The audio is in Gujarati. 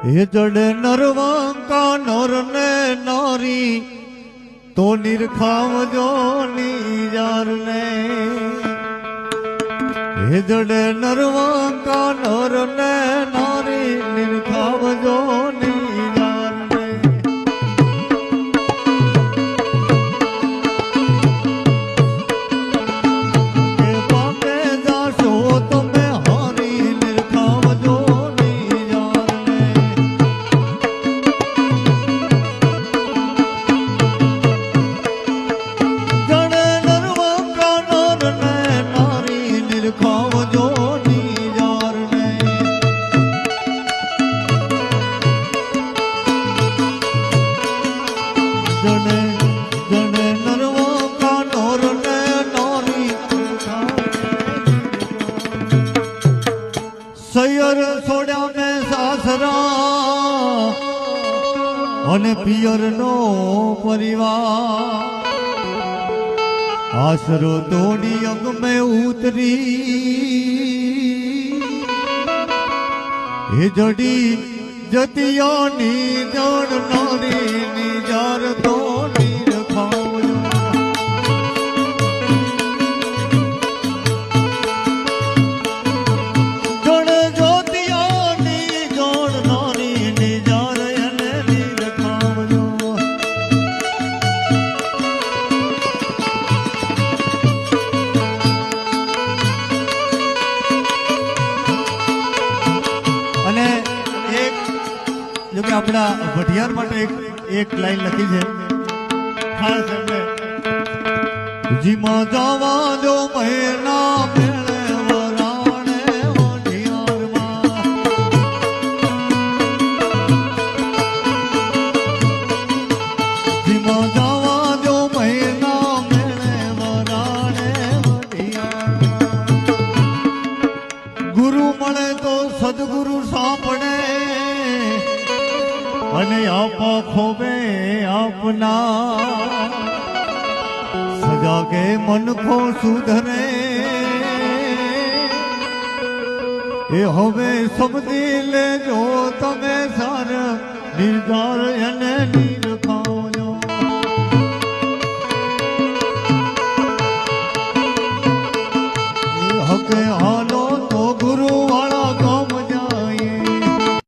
એ જડે નરવાંકા નર ને નારી તો નિરખાવજો નિજાર ને એ જડે નરવાંકા નર ને નારી નિરખાવજો નિજાર ને કે પામે જાશો તમે હારી નિરખાવજો નિજાર ને જડે નરવાંકા નર ને નારી નિરખાવજો નિજાર ને જડે જડે નરવાંકા નર ને નારી સૈયર છોડ્યા મેં સાસરા અને પિયર નો પરિવાર આશરો તોડી અંગ મેં ઉતરી એ જડી જતિયાની જણ નારી નિજાર તો નિરખાવજો જણ જ્યોતિયાની જણ નારી નિજાર એને નિરખાવજો અને એક જો કે આપણા ભટિયાર માટે એક લાઈન લખી છે ખાસ એમને જીમાં જવા જો મહિના મેળે વરાણે ભટિયારમાં જીમાં જવા જો મહિના મેળે વરાણે ભટિયારમાં ગુરુ મળે તો સદગુરુ સાંભળે અને આપા ખોબે આપના સજાગે મન કો સુધરે એ હવે સમજી લેજો તમે સાર નિર્ધાર અને